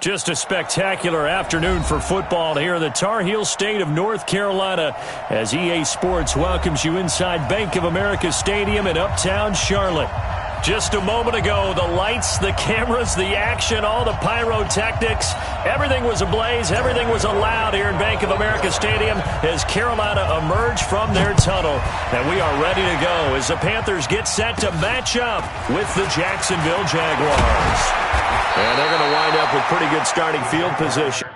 Just a spectacular afternoon for football here in the Tar Heel state of North Carolina as EA Sports welcomes you inside Bank of America Stadium in Uptown Charlotte. Just a moment ago, the lights, the cameras, the action, all the pyrotechnics, everything was ablaze, everything was allowed here in Bank of America Stadium as Carolina emerged from their tunnel. And we are ready to go as the Panthers get set to match up with the Jacksonville Jaguars. And they're going to wind up with pretty good starting field position.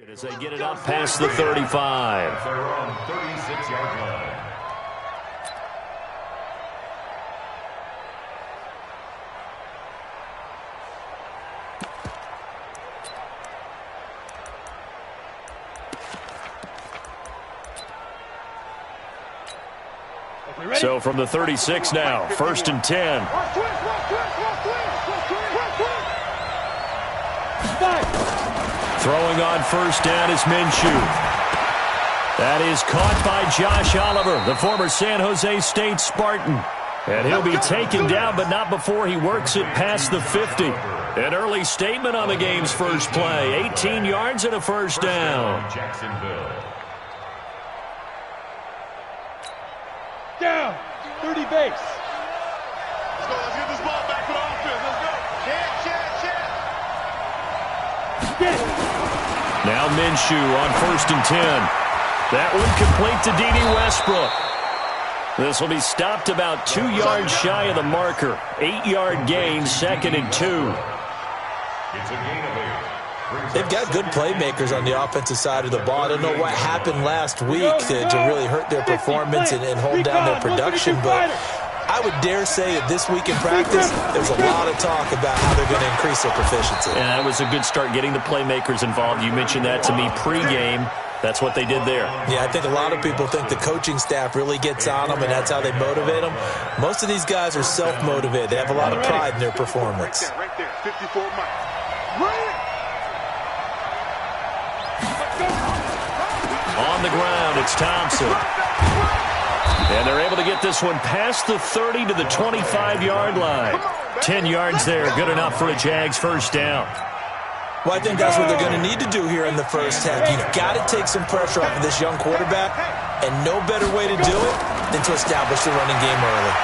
As they get it up past the 35. They're on 36-yard line. So from the 36 now, 1st and 10. Throwing on first down is Minshew. That is caught by Josh Oliver, the former San Jose State Spartan. And he'll be taken down, but not before he works it past the 50. An early statement on the game's first play. 18 yards and a first down. Jacksonville. Down. 30 base. Let's go. Let's get this ball back to the offense. Let's go. Now Minshew on 1st and 10. That one complete to D.D. Westbrook. This will be stopped about 2 yards shy of the marker. 8-yard gain, 2nd and 2. It's a gain of 8. They've got good playmakers on the offensive side of the ball. I don't know what happened last week to really hurt their performance and hold down their production, but I would dare say that this week in practice, there's a lot of talk about how they're going to increase their proficiency. And that was a good start getting the playmakers involved. You mentioned that to me pregame. That's what they did there. Yeah, I think a lot of people think the coaching staff really gets on them, and that's how they motivate them. Most of these guys are self-motivated. They have a lot of pride in their performance. Right there, 54 miles. On the ground, it's Thompson. And they're able to get this one past the 30 to the 25-yard line. 10 yards there, good enough for a Jags first down. Well, I think that's what they're going to need to do here in the first half. You've got to take some pressure off of this young quarterback, and no better way to do it than to establish the running game early.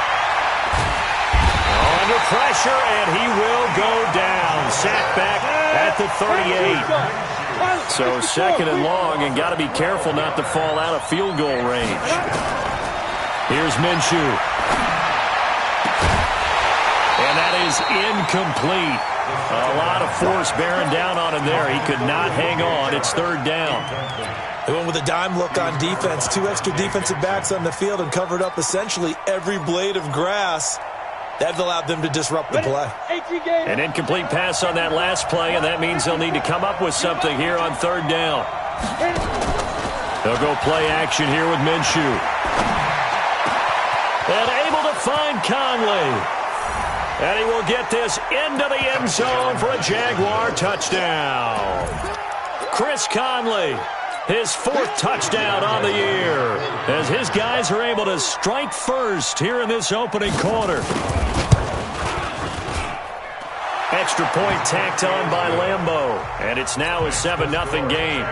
Under pressure, and he will go down. Sacked back at the 38. So 2nd and long, and got to be careful not to fall out of field goal range. Here's Minshew. And that is incomplete. A lot of force bearing down on him there. He could not hang on. It's 3rd down. They went with a dime look on defense. 2 extra defensive backs on the field and covered up essentially every blade of grass. That allowed them to disrupt the play. An incomplete pass on that last play, and that means they'll need to come up with something here on 3rd down. They'll go play action here with Minshew. And able to find Conley. And he will get this into the end zone for a Jaguar touchdown. Chris Conley, his 4th touchdown on the year, as his guys are able to strike first here in this opening quarter. Extra point tacked on by Lambeau, and it's now a 7-0 game.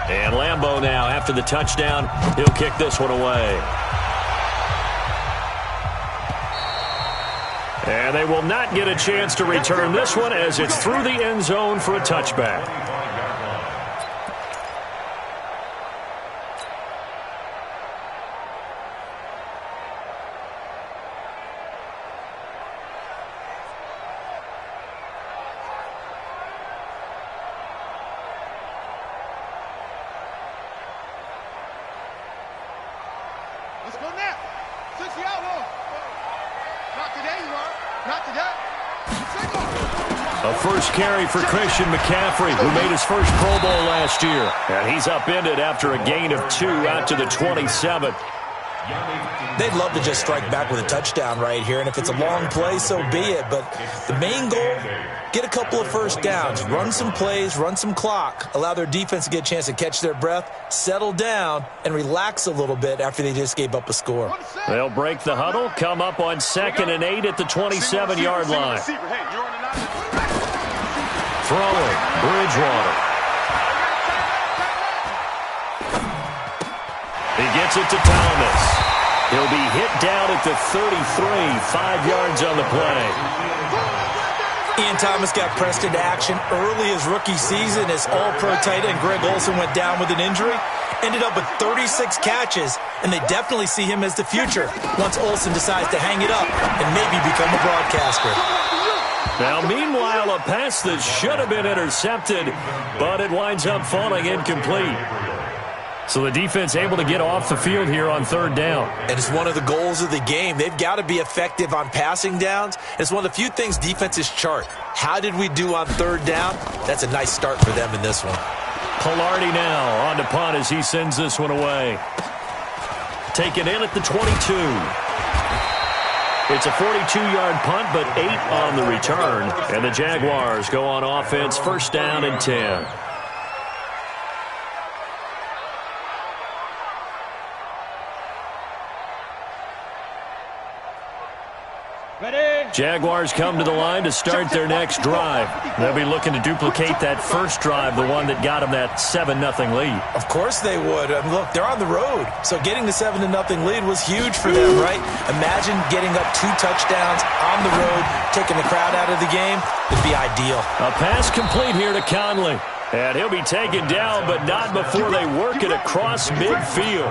And Lambeau now, after the touchdown, he'll kick this one away. And they will not get a chance to return this one as it's through the end zone for a touchback. Let's go now. 6 yard one. Not today, you are. A first carry for Christian McCaffrey, who made his first Pro Bowl last year. And he's upended after a gain of 2 out to the 27. They'd love to just strike back with a touchdown right here, and if it's a long play, so be it. But the main goal, get a couple of first downs, run some plays, run some clock, allow their defense to get a chance to catch their breath, settle down, and relax a little bit after they just gave up a score. They'll break the huddle, come up on 2nd and 8 at the 27-yard line. Throwing, Bridgewater. He gets it to Thomas. He'll be hit down at the 33, 5 yards on the play. Ian Thomas got pressed into action early his rookie season as all-pro tight end Greg Olsen went down with an injury. Ended up with 36 catches, and they definitely see him as the future once Olsen decides to hang it up and maybe become a broadcaster. Now, meanwhile, a pass that should have been intercepted, but it winds up falling incomplete. So the defense able to get off the field here on 3rd down. And it's one of the goals of the game. They've got to be effective on passing downs. It's one of the few things defenses chart. How did we do on 3rd down? That's a nice start for them in this one. Pilardi now on to punt as he sends this one away. Taken in at the 22. It's a 42-yard punt, but 8 on the return. And the Jaguars go on offense, 1st down and 10. Jaguars come to the line to start their next drive. They'll be looking to duplicate that first drive, the one that got them that 7-0 lead. Of course they would. I mean, look, they're on the road, so getting the 7-0 lead was huge for them, right? Imagine getting up 2 touchdowns on the road, taking the crowd out of the game. It'd be ideal. A pass complete here to Conley. And he'll be taken down, but not before they work it across midfield.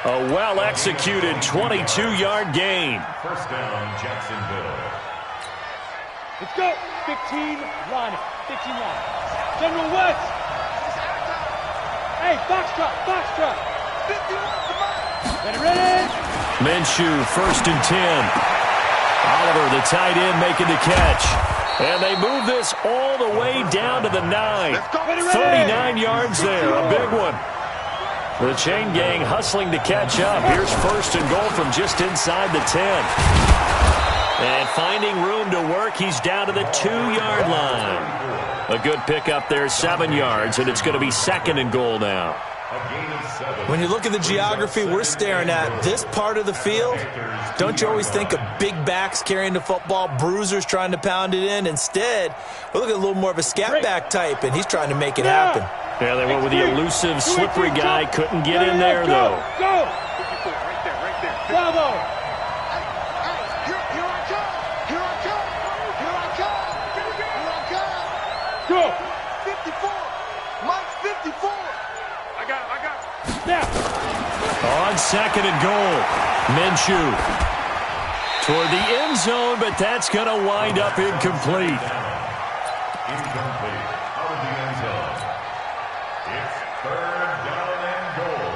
A well-executed 22-yard gain. 1st down, Jacksonville. Let's go. 15 line. 15 line. General West. Hey, box truck. 51, come on. Ready? Minshew, 1st and 10. Oliver, the tight end, making the catch. And they move this all the way down to the 9. 39 yards there, a big one. The chain gang hustling to catch up. Here's 1st and goal from just inside the 10. And finding room to work, he's down to the 2-yard line. A good pickup there, 7 yards, and it's going to be 2nd and goal now. When you look at the geography we're staring at, this part of the field, don't you always think of big backs carrying the football, bruisers trying to pound it in? Instead, we're looking at a little more of a scat back type, and he's trying to make it happen. Yeah, they went with the elusive, slippery guy. Couldn't get in there, though. Go! Right there. Bravo! Here I come! Go! 54! Mike, 54! I got it. Snap! On 2nd and goal, Minshew toward the end zone, but that's going to wind up incomplete. Incomplete. Out of the end zone. It's 3rd down and goal.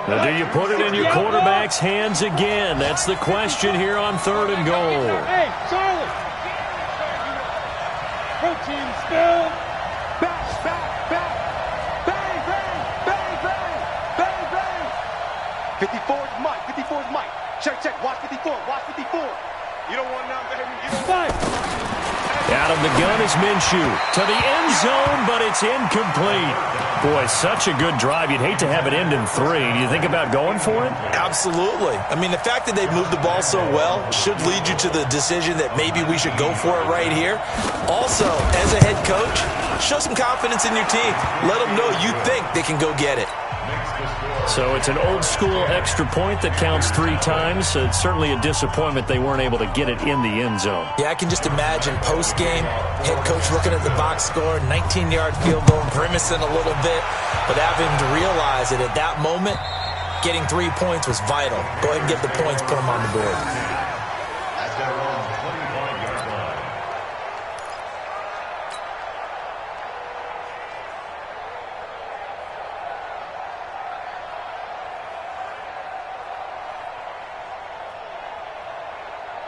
Now, do you put it in your quarterback's hands again? That's the question here on 3rd and goal. Hey, Charlie! Protein spill! Back! Bang! 54 is Mike. Check. Watch 54. You don't want none, baby. You don't want Out of the gun is Minshew. To the end zone, but it's incomplete. Boy, such a good drive. You'd hate to have it end in 3. Do you think about going for it? Absolutely. I mean, the fact that they've moved the ball so well should lead you to the decision that maybe we should go for it right here. Also, as a head coach, show some confidence in your team. Let them know you think they can go get it. So it's an old-school extra point that counts 3 times. It's certainly a disappointment they weren't able to get it in the end zone. Yeah, I can just imagine post-game, head coach looking at the box score, 19-yard field goal, grimacing a little bit, but having to realize that at that moment, getting 3 points was vital. Go ahead and get the points, put them on the board.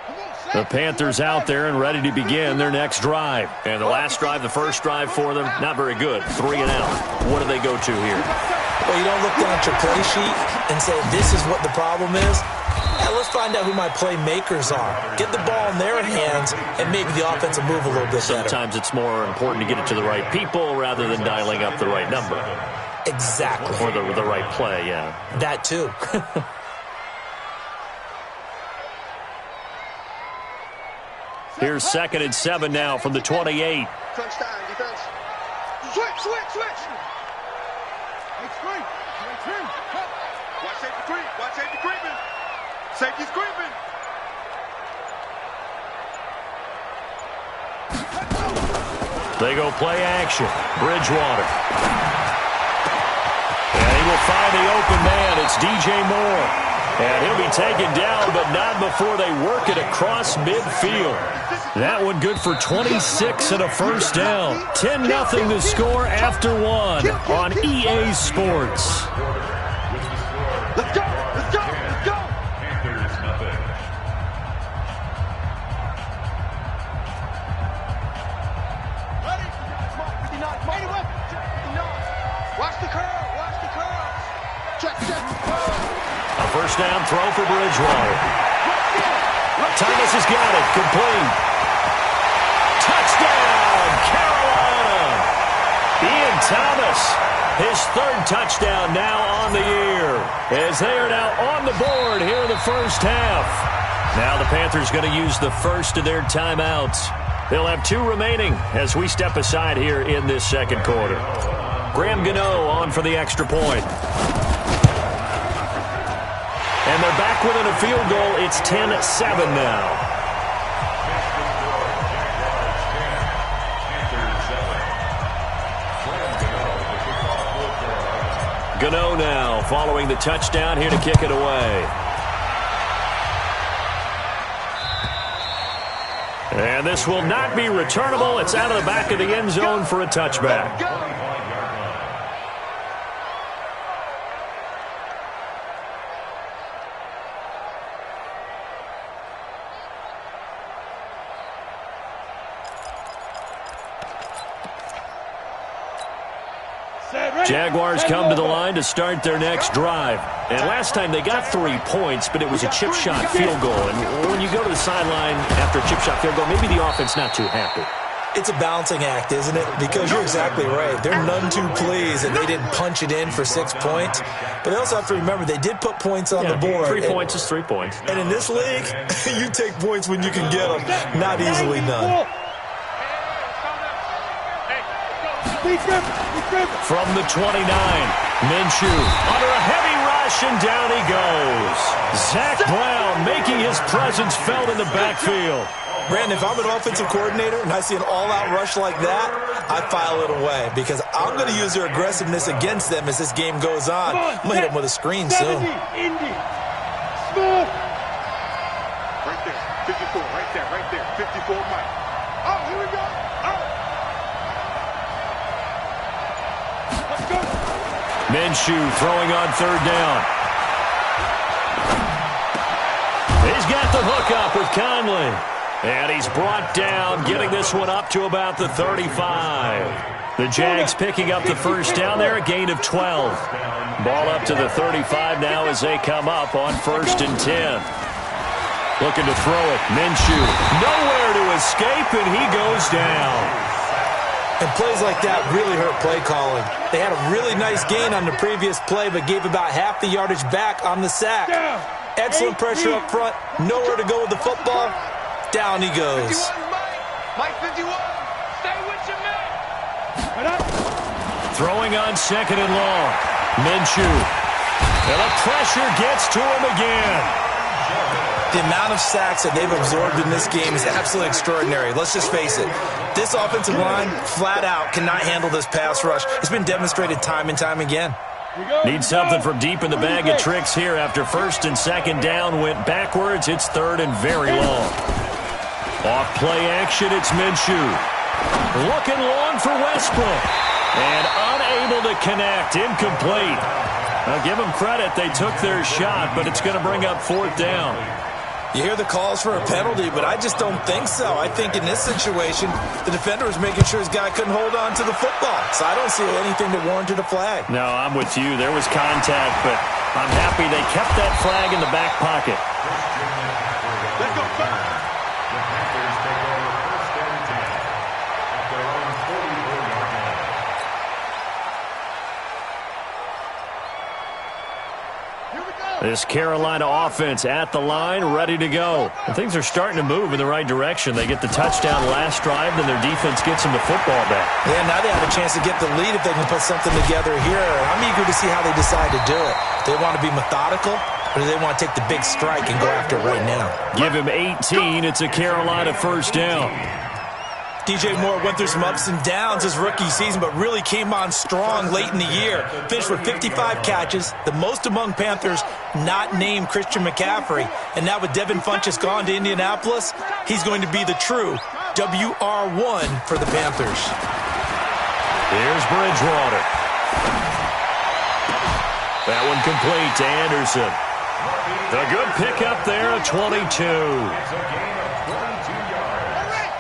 Come The Panthers out there and ready to begin their next drive. And the last drive, the first drive for them, not very good. 3 and out. What do they go to here? Well, you don't look down at your play sheet and say, this is what the problem is. Yeah, let's find out who my playmakers are. Get the ball in their hands, and maybe the offense will move a little bit better. Sometimes it's more important to get it to the right people rather than dialing up the right number. Exactly. Or the right play, yeah. That too. Here's 2nd and 7 now from the 28. Crunch time, defense. Switch. Watch safety creep. Watch safety creeping. Safety's creeping. They go play action. Bridgewater. And he will find the open man. It's DJ Moore. And he'll be taken down, but not before they work it across midfield. That one good for 26 and a first down. 10-0 the score after 1 on EA Sports. Let's go. Panthers nothing. Ready? 59. Watch the curl. Check. A first down throw for Bridgewater. Thomas has got it. Complete. Touchdown, Carolina. Ian Thomas, his 3rd touchdown now on the year, as they are now on the board here in the first half. Now the Panthers going to use the first of their timeouts. They'll have 2 remaining as we step aside here in this second quarter. Graham Gano on for the extra point. And they're back within a field goal. It's 10-7 now. Gano now following the touchdown here to kick it away. And this will not be returnable. It's out of the back of the end zone for a touchback. Jaguars come to the line to start their next drive. And last time they got 3 points, but it was a chip shot field goal. And when you go to the sideline after a chip shot field goal, maybe the offense not too happy. It's a balancing act, isn't it? Because you're exactly right. They're none too pleased, and they didn't punch it in for 6 points. But they also have to remember they did put points on the board. 3 points is 3 points. And in this league, you take points when you can get them. Not easily done. From the 29, Minshew under a heavy rush, and down he goes. Zach Brown making his presence felt in the backfield. Brandon, if I'm an offensive coordinator and I see an all-out rush like that, I file it away because I'm going to use their aggressiveness against them as this game goes on. I'm going to hit them with a screen soon. Indy. Smooth. Right there. 54. Right there. 54 Mike. Oh, here we go. Let's go. Minshew throwing on 3rd down. He's got the hook up with Conley. And he's brought down, getting this one up to about the 35. The Jags picking up the first down there, a gain of 12. Ball up to the 35 now as they come up on 1st and 10. Looking to throw it. Minshew nowhere to escape, and he goes down. And plays like that really hurt play calling. They had a really nice gain on the previous play, but gave about half the yardage back on the sack. Excellent pressure up front. Nowhere to go with the football. Down he goes. 51 Mike 51. Stay with your man. Throwing on 2nd and long. Minshew. And the pressure gets to him again. The amount of sacks that they've absorbed in this game is absolutely extraordinary. Let's just face it. This offensive line, flat out, cannot handle this pass rush. It's been demonstrated time and time again. Need something from deep in the bag of tricks here after 1st and 2nd down went backwards. It's 3rd and very long. Off play action, it's Minshew. Looking long for Westbrook. And unable to connect. Incomplete. Now give them credit. They took their shot, but it's going to bring up 4th down. You hear the calls for a penalty, but I just don't think so. I think in this situation, the defender was making sure his guy couldn't hold on to the football. So I don't see anything that warranted a flag. No, I'm with you. There was contact, but I'm happy they kept that flag in the back pocket. Let's go first. The Panthers take over first and 10 at their own 44-yard line. This Carolina offense at the line, ready to go. And things are starting to move in the right direction. They get the touchdown last drive, then their defense gets them the football back. Yeah, now they have a chance to get the lead if they can put something together here. I'm eager to see how they decide to do it. Do they want to be methodical, or do they want to take the big strike and go after it right now? Give him 18. It's a Carolina first down. DJ Moore went through some ups and downs his rookie season, but really came on strong late in the year. Finished with 55 catches, the most among Panthers not named Christian McCaffrey. And now with Devin Funchess gone to Indianapolis, he's going to be the true WR1 for the Panthers. Here's Bridgewater. That one complete to Anderson. The good pickup there at 22.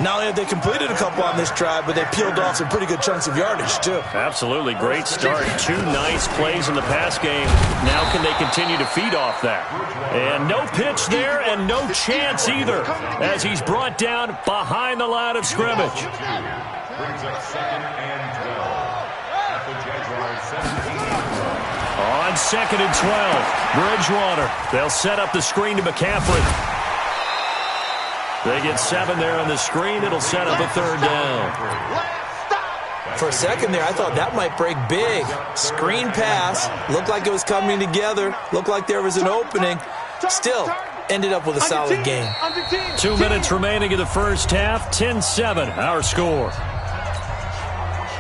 Not only have they completed a couple on this drive, but they peeled off some pretty good chunks of yardage, too. Absolutely. Great start. 2 nice plays in the pass game. Now can they continue to feed off that? And no pitch there and no chance either as he's brought down behind the line of scrimmage. Brings up second and 12 at the Jaguars 17. On second and 12, Bridgewater. They'll set up the screen to McCaffrey. They get 7 there on the screen. It'll set up a third down. For a second there, I thought that might break big. Screen pass. Looked like it was coming together. Looked like there was an opening. Still, ended up with a solid game. 2 minutes remaining in the first half. 10-7, our score.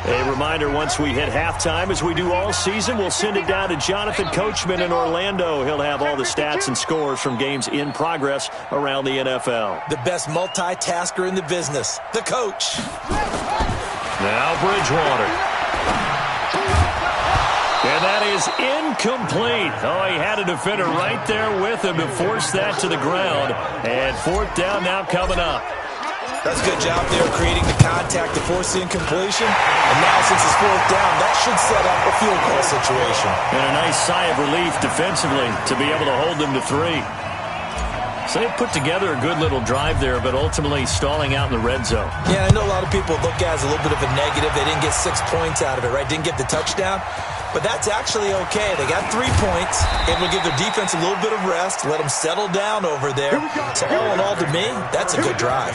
A reminder, once we hit halftime, as we do all season, we'll send it down to Jonathan Coachman in Orlando. He'll have all the stats and scores from games in progress around the NFL. The best multitasker in the business, the coach. Now Bridgewater. And that is incomplete. Oh, he had a defender right there with him to force that to the ground. And fourth down now coming up. That's a good job there creating the contact to force the incompletion. And now since it's fourth down, that should set up a field goal situation. And a nice sigh of relief defensively to be able to hold them to 3. So they put together a good little drive there, but ultimately stalling out in the red zone. Yeah, I know a lot of people look at it as a little bit of a negative. They didn't get 6 points out of it, right? Didn't get the touchdown. But that's actually okay. They got 3 points. Able to give their defense a little bit of rest, let them settle down over there. So all in all, to me, that's a good drive.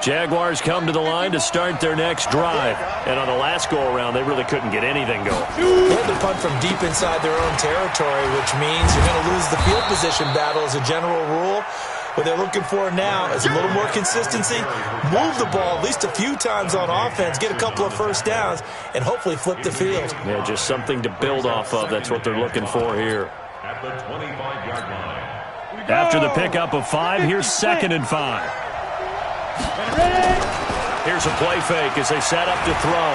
Jaguars come to the line to start their next drive. And on the last go-around, they really couldn't get anything going. They had to punt from deep inside their own territory, which means you're going to lose the field position battle as a general rule. What they're looking for now is a little more consistency, move the ball at least a few times on offense, get a couple of first downs, and hopefully flip the field. Yeah, just something to build off of. That's what they're looking for here. At the 25-yard line. After the pickup of 5, here's second and 5. Here's a play fake as they set up to throw.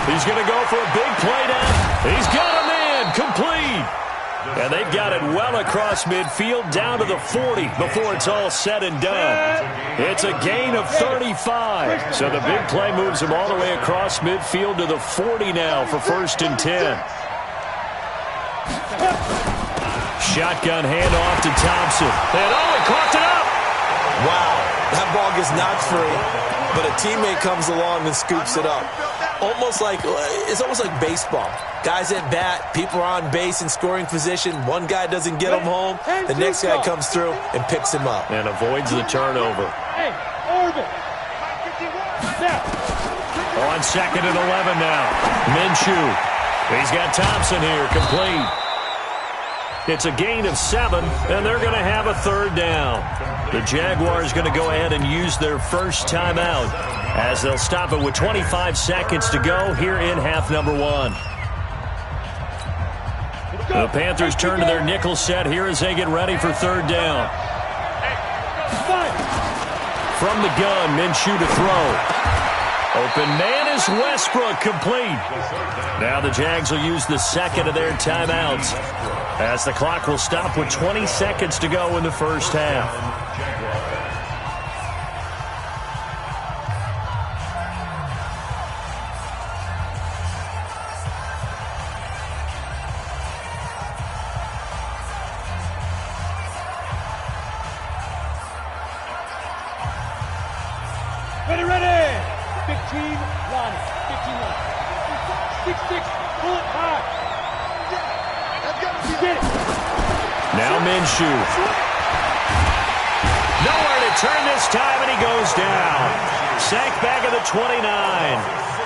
He's going to go for a big play down. He's got him in. Complete. And they've got it well across midfield down to the 40 before it's all said and done. It's a gain of 35. So the big play moves him all the way across midfield to the 40 now for first and 10. Shotgun handoff to Thompson. And he caught it up. Wow, that ball gets knocked free, but a teammate comes along and scoops it up. It's almost like baseball. Guys at bat, people are on base in scoring position. One guy doesn't get him home. The next guy comes through and picks him up. And avoids the turnover. On second and 11 now. Minshew. He's got Thompson here, complete. It's a gain of 7, and they're going to have a third down. The Jaguars going to go ahead and use their first timeout as they'll stop it with 25 seconds to go here in half number 1. The Panthers turn to their nickel set here as they get ready for third down. from the gun. Minshew to throw. Open man is Westbrook, complete. Now the Jags will use the second of their timeouts, as the clock will stop with 20 seconds to go in the first half. Ready. 15 line. 15 line. 6-6. Pull it high. That's got to be it. Now Minshew. Nowhere to turn this time, and he goes down. Sacked back at the 29.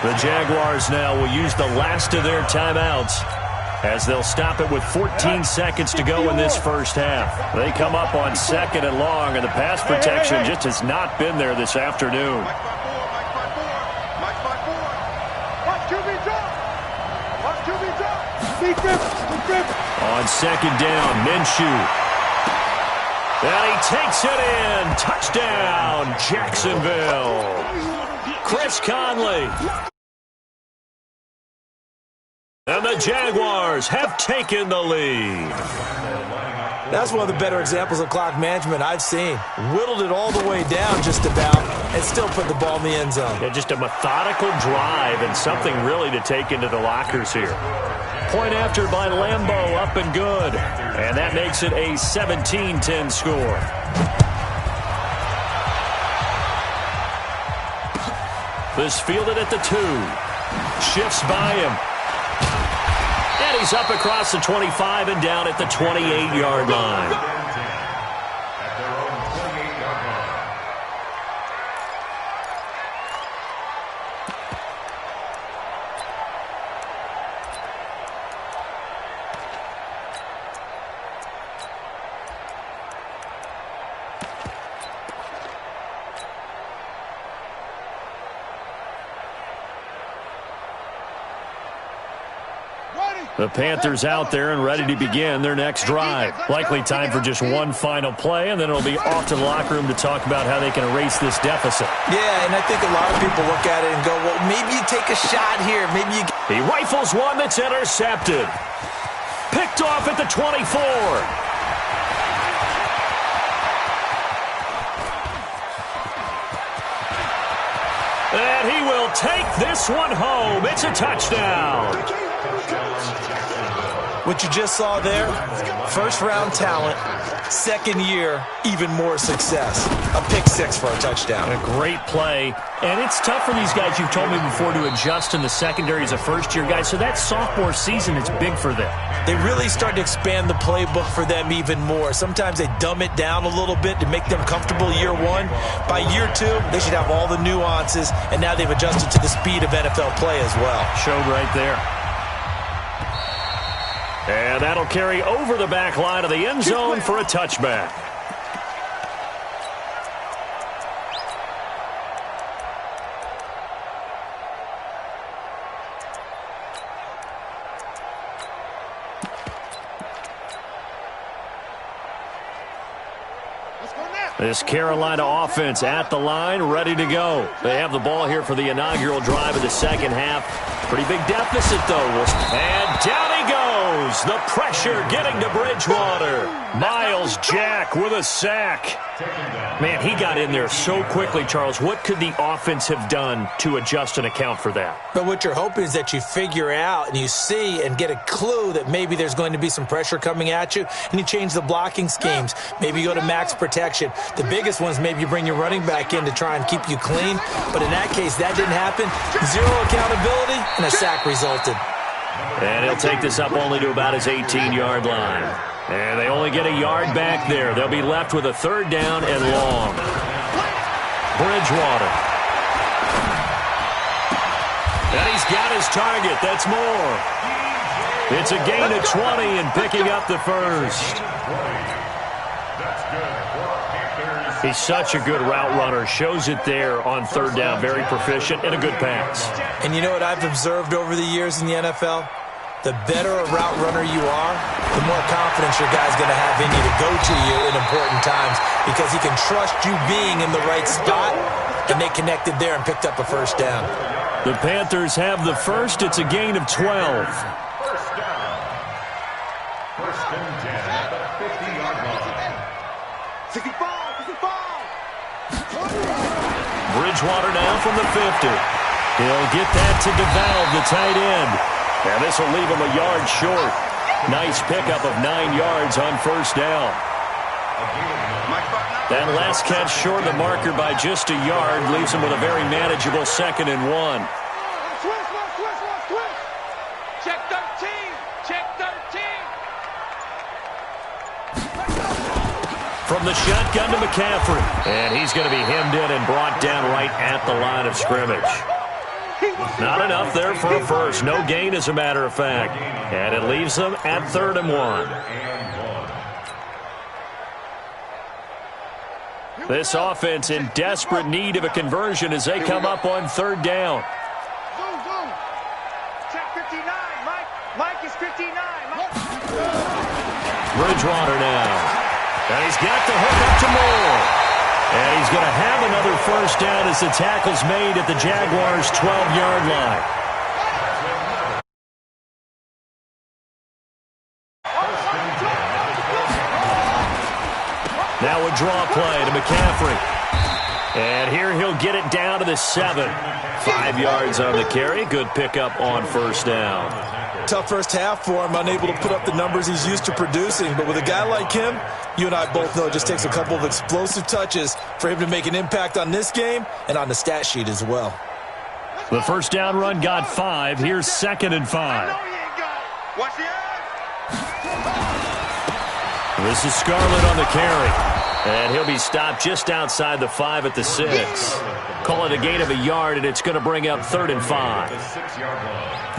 The Jaguars now will use the last of their timeouts, as they'll stop it with 14 seconds to go in this first half. They come up on 2nd and long, and the pass protection just has not been there this afternoon. On 2nd down, Minshew. And he takes it in. Touchdown, Jacksonville. Chris Conley. And the Jaguars have taken the lead. That's one of the better examples of clock management I've seen. Whittled it all the way down just about and still put the ball in the end zone. Yeah, just a methodical drive and something really to take into the lockers here. Point after by Lambeau, up and good. And that makes it a 17-10 score. This fielded at the 2. Shifts by him. And he's up across the 25 and down at the 28-yard line. The Panthers out there and ready to begin their next drive. Likely time for just one final play, and then it'll be off to the locker room to talk about how they can erase this deficit. Yeah, and I think a lot of people look at it and go, well, maybe you take a shot here. Maybe you... He rifles one that's intercepted. Picked off at the 24. And he will take this one home. It's a touchdown. What you just saw there, first-round talent, second year, even more success. A pick 6 for a touchdown. A great play. And it's tough for these guys, you've told me before, to adjust in the secondary as a first-year guy. So that sophomore season is big for them. They really start to expand the playbook for them even more. Sometimes they dumb it down a little bit to make them comfortable year 1. By year 2, they should have all the nuances, and now they've adjusted to the speed of NFL play as well. Showed right there. And that'll carry over the back line of the end zone for a touchback. This Carolina offense at the line, ready to go. They have the ball here for the inaugural drive of the second half. Pretty big deficit, though. And down he goes. The pressure getting to Bridgewater. Miles Jack with a sack. Man, he got in there so quickly, Charles. What could the offense have done to adjust and account for that? But what you're hoping is that you figure out and you see and get a clue that maybe there's going to be some pressure coming at you, and you change the blocking schemes. Maybe you go to max protection. The biggest one is maybe you bring your running back in to try and keep you clean. But in that case, that didn't happen. Zero accountability, and a sack resulted. And he'll take this up only to about his 18-yard line. And they only get a yard back there. They'll be left with a third down and long. Bridgewater. And he's got his target. That's more. It's a gain of 20 and picking up the first. He's such a good route runner. Shows it there on third down. Very proficient and a good pass. And you know what I've observed over the years in the NFL? the better a route runner you are, the more confidence your guy's going to have in you to go to you in important times because he can trust you being in the right spot, and they connected there and picked up a first down. The Panthers have the first. It's a gain of 12. First down. First and 10 at the 50-yard line. 65, 65. Bridgewater now from the 50. He'll get that to DeValve, the tight end. And this will leave him a yard short. Nice pickup of 9 yards on first down. That last catch short of the marker by just a yard leaves him with a very manageable 2nd and 1. Check 13. Check 13. From the shotgun to McCaffrey. And he's going to be hemmed in and brought down right at the line of scrimmage. Not enough there for a first. No gain, as a matter of fact. And it leaves them at 3rd and 1. This offense in desperate need of a conversion as they come up on 3rd down. Check 59. Mike is 59. Bridgewater now. And he's got the hook up to Moore. And he's going to have another first down as the tackle's made at the Jaguars' 12-yard line. Now a draw play to McCaffrey. And here he'll get it down to the 7. 5 yards on the carry. Good pickup on first down. Tough first half for him, unable to put up the numbers he's used to producing. But with a guy like him, you and I both know it just takes a couple of explosive touches for him to make an impact on this game and on the stat sheet as well. The first down run got 5. Here's 2nd and 5. Watch the eyes. This is Scarlett on the carry. And he'll be stopped just outside the 5 at the 6. Call it a gain of a yard, and it's going to bring up 3rd and 5.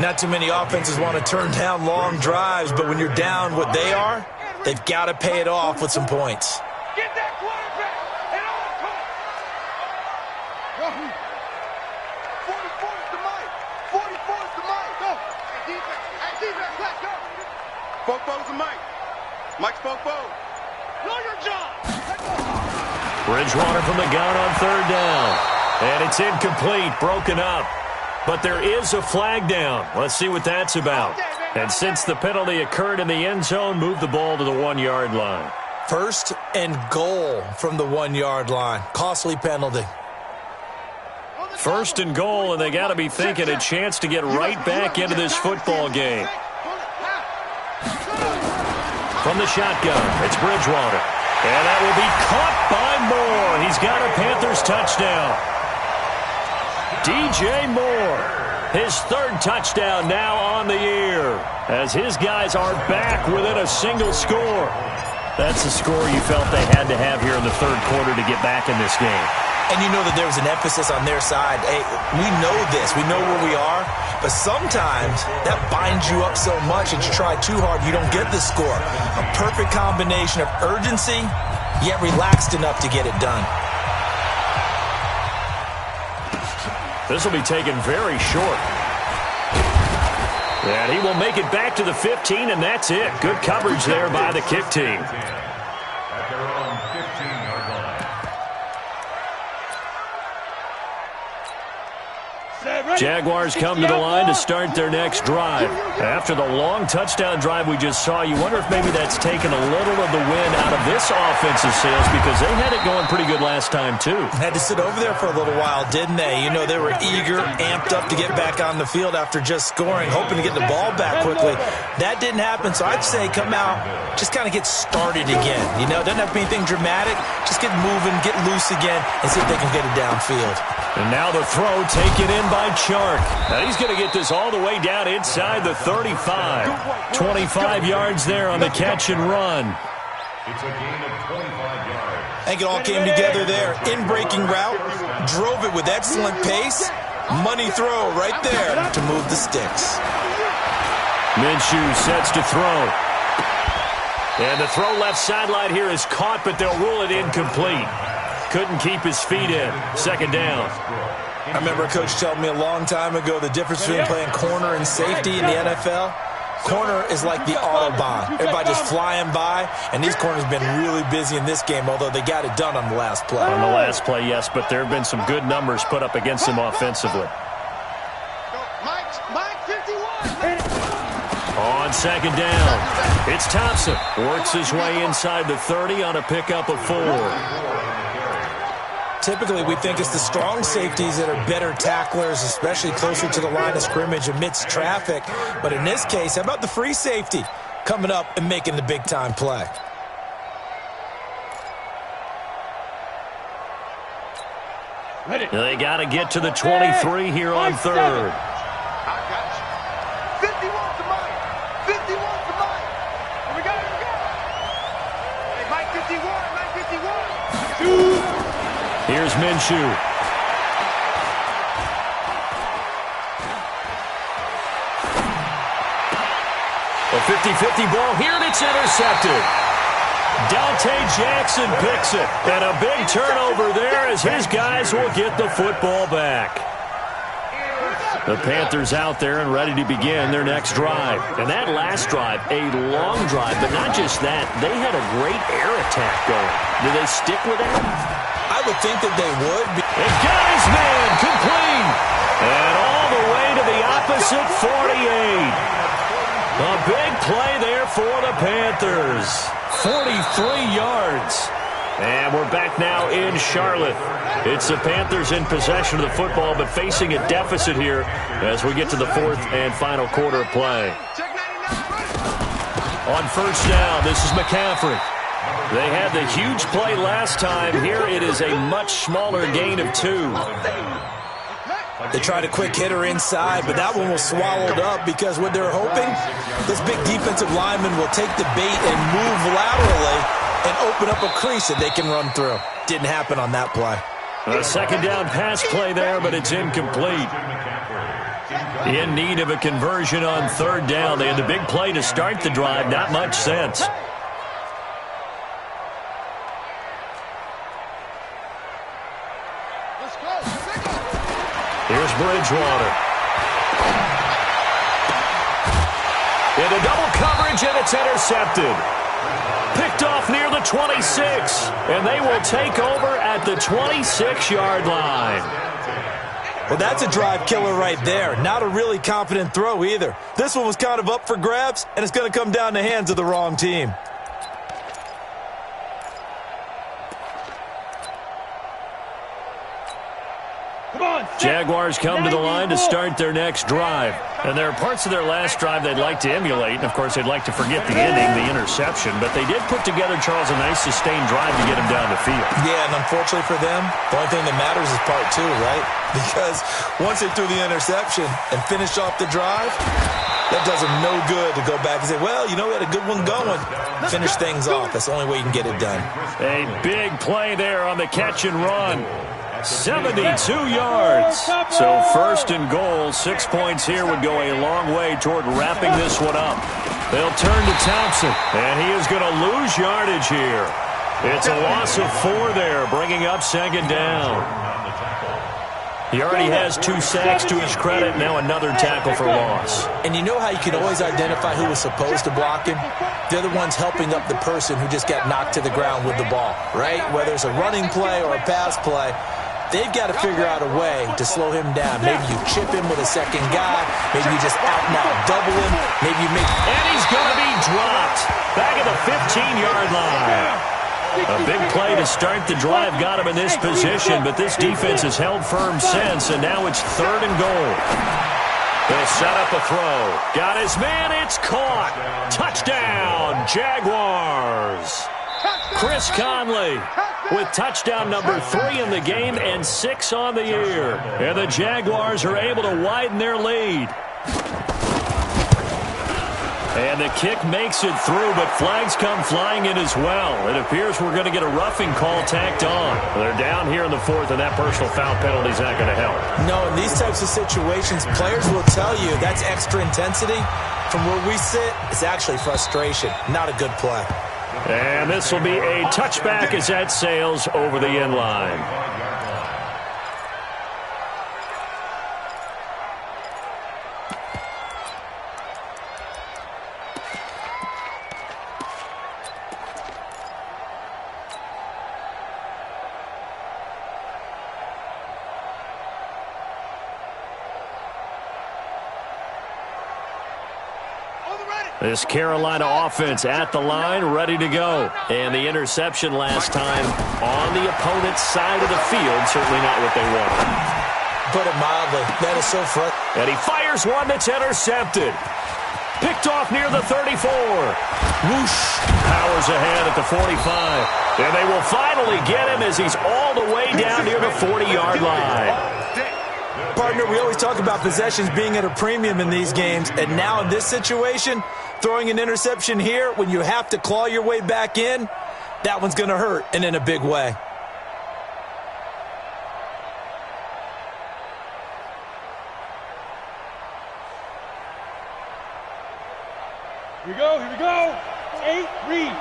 Not too many offenses want to turn down long drives, but when you're down what they are, they've got to pay it off with some points. Get that quarterback and all come. 44 is the mic. 44 is the mic. Go. Hey, defense, let's go. Fofo's the mic. Mike's Fofo. Know your job. Bridgewater from the gun on 3rd down. And it's incomplete, broken up. But there is a flag down. Let's see what that's about. And since the penalty occurred in the end zone, move the ball to the 1-yard line. 1st and goal from the 1-yard line. Costly penalty. 1st and goal, and they got to be thinking a chance to get right back into this football game. From the shotgun, it's Bridgewater. And that will be caught by Moore. He's got a Panthers touchdown. DJ Moore, his 3rd touchdown now on the year, as his guys are back within a single score. That's the score you felt they had to have here in the 3rd quarter to get back in this game. And you know that there was an emphasis on their side. Hey, we know this. We know where we are. But sometimes that binds you up so much that you try too hard, you don't get the score. A perfect combination of urgency, yet relaxed enough to get it done. This will be taken very short. And he will make it back to the 15, and that's it. Good coverage there by the kick team. At their own 15-yard line. Jaguars come to the line to start their next drive. After the long touchdown drive we just saw, you wonder if maybe that's taken a little of the wind out of this offensive sails because they had it going pretty good last time too. Had to sit over there for a little while, didn't they? You know, they were eager, amped up to get back on the field after just scoring, hoping to get the ball back quickly. That didn't happen, so I'd say come out, just kind of get started again. You know, it doesn't have to be anything dramatic. Just get moving, get loose again, and see if they can get it downfield. And now the throw taken in by Chark. And he's going to get this all the way down inside the 35. 25 yards there on the catch and run. It's a gain of 25 yards. I think it all came together there. In-breaking route, drove it with excellent pace. Money throw right there to move the sticks. Minshew sets to throw. And the throw left sideline here is caught, but they'll rule it incomplete. Couldn't keep his feet in. Second down. I remember a coach telling me a long time ago the difference between playing corner and safety in the NFL. corner is like the Autobahn. Everybody just flying by, and these corners have been really busy in this game, although they got it done on the last play. On the last play, yes, but there have been some good numbers put up against him offensively. Mike 51. On second down, it's Thompson. Works his way inside the 30 on a pickup of 4. Typically, we think it's the strong safeties that are better tacklers, especially closer to the line of scrimmage amidst traffic. But in this case, how about the free safety coming up and making the big-time play? They got to get to the 23 here on third. I got you. 51 to Mike. 51 to Mike. Here we go. Hey, Mike 51. Mike 51. Here's Minshew. A 50-50 ball here, and it's intercepted. Dante Jackson picks it, and a big turnover there as his guys will get the football back. The Panthers out there and ready to begin their next drive. And that last drive, a long drive, but not just that. They had a great air attack going. Do they stick with that? I would think that they would. And got his man complete. And all the way to the opposite 48. A big play there for the Panthers. 43 yards. And we're back now in Charlotte. It's the Panthers in possession of the football, but facing a deficit here as we get to the fourth and final quarter of play. On first down, this is McCaffrey. They had the huge play last time. Here it is a much smaller gain of 2. They tried a quick hitter inside, but that one was swallowed up because what they're hoping, this big defensive lineman will take the bait and move laterally and open up a crease that they can run through. Didn't happen on that play. A second down pass play there, but it's incomplete. In need of a conversion on third down. They had the big play to start the drive. Not much sense. Here's Bridgewater. Into double coverage, and it's intercepted. Picked off near the 26, and they will take over at the 26-yard line. Well, that's a drive killer right there. Not a really confident throw either. This one was kind of up for grabs, and it's going to come down the hands of the wrong team. Jaguars come to the line to start their next drive. And there are parts of their last drive they'd like to emulate. And, of course, they'd like to forget the ending, the interception. But they did put together, Charles, a nice sustained drive to get him down the field. Yeah, and unfortunately for them, the only thing that matters is part 2, right? Because once they threw the interception and finished off the drive, that does them no good to go back and say, well, you know, we had a good one going. Finish things off. That's the only way you can get it done. A big play there on the catch and run. 72 yards. So first and goal, 6 points here would go a long way toward wrapping this one up. They'll turn to Thompson, and he is going to lose yardage here. It's a loss of 4 there, bringing up second down. He already has 2 sacks to his credit, now another tackle for loss. And you know how you can always identify who was supposed to block him? They're the ones helping up the person who just got knocked to the ground with the ball, right? Whether it's a running play or a pass play, they've got to figure out a way to slow him down. Maybe you chip him with a second guy. Maybe you just out-and-out double him. Maybe you make... And he's going to be dropped back at the 15-yard line. A big play to start the drive got him in this position, but this defense has held firm since, and now it's third and goal. They'll set up a throw. Got his man. It's caught. Touchdown, Jaguars. Chris Conley with touchdown number 3 in the game and 6 on the year. And the Jaguars are able to widen their lead. And the kick makes it through, but flags come flying in as well. It appears we're going to get a roughing call tacked on. They're down here in the fourth, and that personal foul penalty is not going to help. No, in these types of situations, players will tell you that's extra intensity. From where we sit, it's actually frustration. Not a good play. And this will be a touchback as that sails over the end line. This Carolina offense at the line, ready to go. And the interception last time on the opponent's side of the field, certainly not what they wanted. Put it mildly, that is so frustrating. And he fires one that's intercepted. Picked off near the 34. Whoosh. Powers ahead at the 45. And they will finally get him as he's all the way down near the 40-yard line. Partner, we always talk about possessions being at a premium in these games. And now in this situation, throwing an interception here when you have to claw your way back in, that one's going to hurt, and in a big way. Here we go, here we go. 8, read.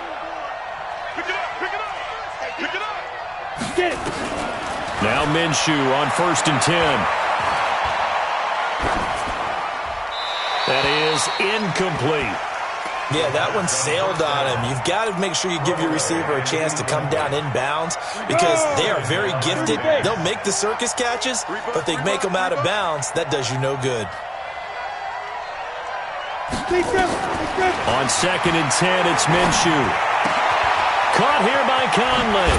Pick it up, pick it up. Pick it up. Get it. Now Minshew on 1st and 10. That is incomplete. Yeah, that one sailed on him. You've got to make sure you give your receiver a chance to come down inbounds because they are very gifted. They'll make the circus catches, but they make them out of bounds. That does you no good. On 2nd and 10, it's Minshew. Caught here by Conley.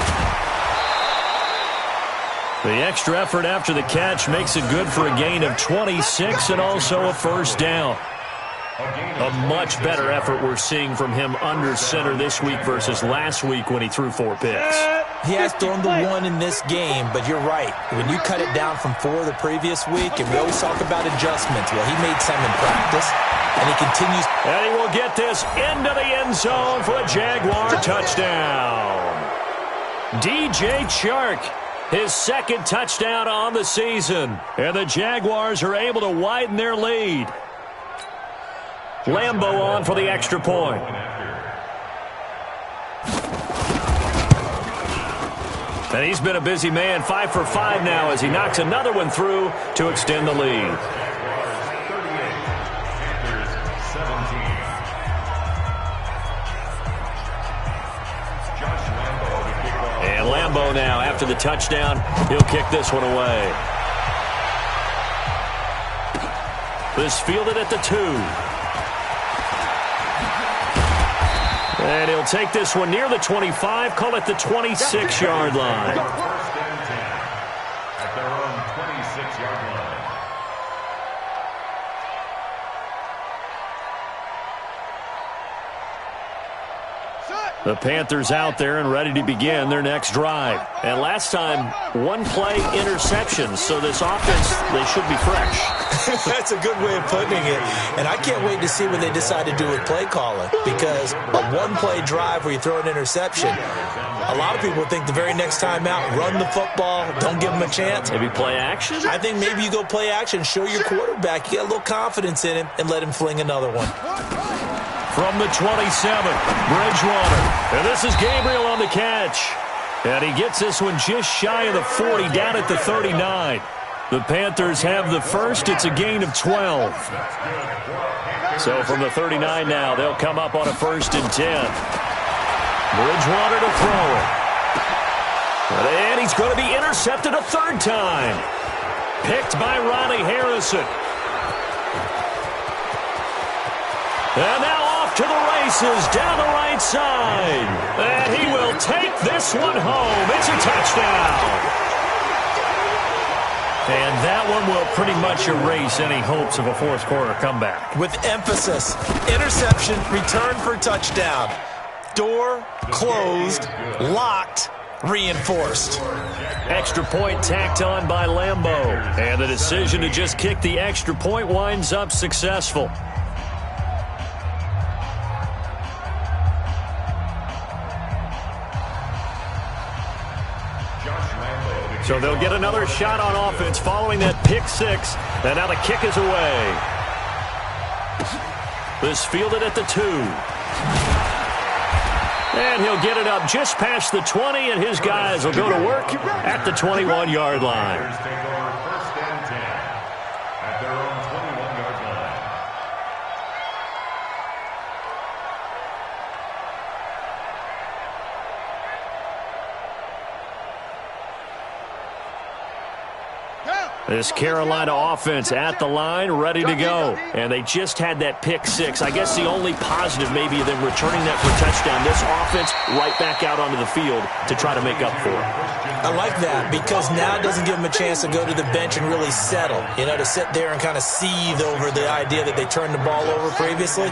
The extra effort after the catch makes it good for a gain of 26 and also a first down. A much better effort we're seeing from him under center this week versus last week when he threw 4 picks. He has thrown the 1 in this game, but you're right. When you cut it down from 4 the previous week, and we always talk about adjustments, well, he made some in practice, and he continues. And he will get this into the end zone for a Jaguar touchdown. DJ Chark, his 2nd touchdown on the season. And the Jaguars are able to widen their lead. Lambo on for the extra point. And he's been a busy man, 5 for 5 now as he knocks another one through to extend the lead. And Lambo now, after the touchdown, he'll kick this one away. This fielded at the 2. And he'll take this one near the 25, call it the 26-yard line. First and 10 at their own 26-yard line. The Panthers out there and ready to begin their next drive. And last time, 1-play interception, so this offense, they should be fresh. That's a good way of putting it. And I can't wait to see what they decide to do with play calling, because a 1-play drive where you throw an interception, a lot of people think the very next time out, run the football, don't give them a chance. Maybe play action? I think maybe you go play action, show your quarterback, you got a little confidence in him, and let him fling another one. From the 27, Bridgewater. And this is Gabriel on the catch. And he gets this one just shy of the 40, down at the 39. The Panthers have the first. It's a gain of 12. So from the 39 now, they'll come up on a 1st and 10. Bridgewater to throw it. And he's going to be intercepted a 3rd time. Picked by Ronnie Harrison. And now off to the races down the right side. And he will take this one home. It's a touchdown. And that one will pretty much erase any hopes of a 4th quarter comeback. With emphasis, interception, return for touchdown. Door closed, locked, reinforced. Extra point tacked on by Lambo. And the decision to just kick the extra point winds up successful. So they'll get another shot on offense following that pick 6. And now the kick is away. This fielded at the 2. And he'll get it up just past the 20, and his guys will go to work at the 21-yard line. Take over 1st and 10 at their own 21-yard line. Count. This Carolina offense at the line, ready to go. And they just had that pick six. I guess the only positive maybe of them returning that for a touchdown. This offense right back out onto the field to try to make up for it. I like that because now it doesn't give them a chance to go to the bench and really settle. You know, to sit there and kind of seethe over the idea that they turned the ball over previously.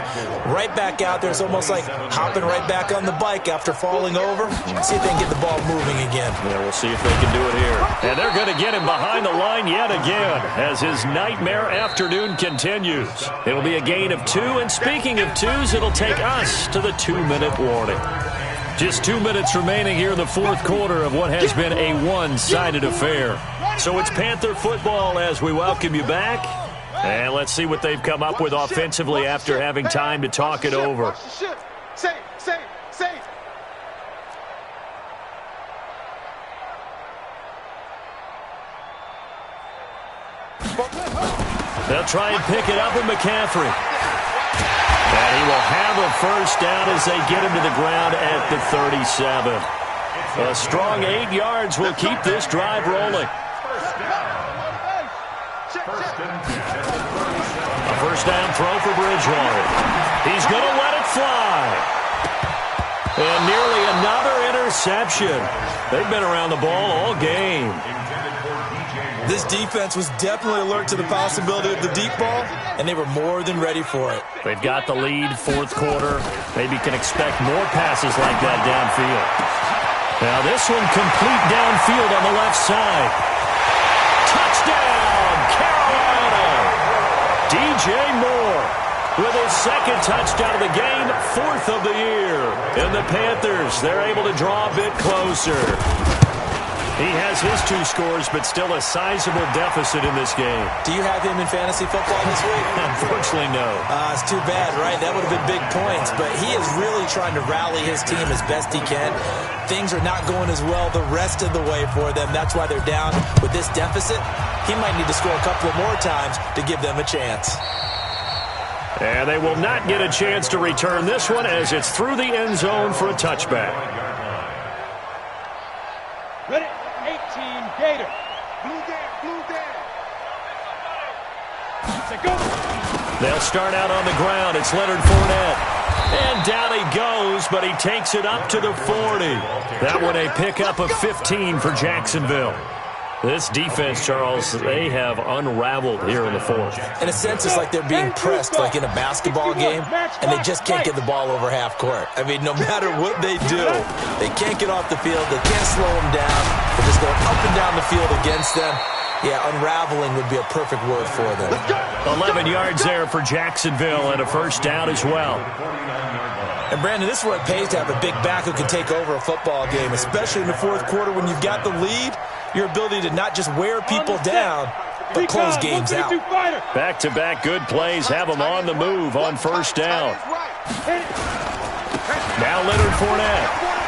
Right back out there. It's almost like hopping right back on the bike after falling over. See if they can get the ball moving again. Yeah, we'll see if they can do it here. And they're going to get him behind the line yet again as his nightmare afternoon continues. It'll be a gain of 2, and speaking of 2s, it'll take us to the 2-minute warning. Just 2 minutes remaining here in the fourth quarter of what has been a one-sided affair. So it's Panther football as we welcome you back. And let's see what they've come up with offensively after having time to talk it over. Safe. They'll try and pick it up with McCaffrey. And he will have a first down as they get him to the ground at the 37. A strong 8 yards will keep this drive rolling. A first down throw for Bridgewater. He's going to let it fly. And nearly another interception. They've been around the ball all game. This defense was definitely alert to the possibility of the deep ball, and they were more than ready for it. They've got the lead, fourth quarter. Maybe can expect more passes like that downfield. Now this one complete downfield on the left side. Touchdown, Carolina! DJ Moore with his second touchdown of the game, 4th of the year. And the Panthers, they're able to draw a bit closer. He has his 2 scores, but still a sizable deficit in this game. Do you have him in fantasy football this week? Unfortunately, no. It's too bad, right? That would have been big points. But he is really trying to rally his team as best he can. Things are not going as well the rest of the way for them. That's why they're down with this deficit. He might need to score a couple of more times to give them a chance. And they will not get a chance to return this one as it's through the end zone for a touchback. Ready? 18, Gator. Blue down. Say go. They'll start out on the ground. It's Leonard Fournette. And down he goes, but he takes it up to the 40. That one a pickup of 15 for Jacksonville. This defense, Charles, they have unraveled here in the fourth. In a sense, it's like they're being pressed like in a basketball game, and they just can't get the ball over half court. I mean, no matter what they do, they can't get off the field. They can't slow them down. They're just going up and down the field against them. Yeah, unraveling would be a perfect word for them. 11 yards there for Jacksonville and a first down as well. And, Brandon, this is where it pays to have a big back who can take over a football game, especially in the fourth quarter when you've got the lead. Your ability to not just wear people down, but close games out. Back-to-back good plays have them on the move on first down. Now Leonard Fournette.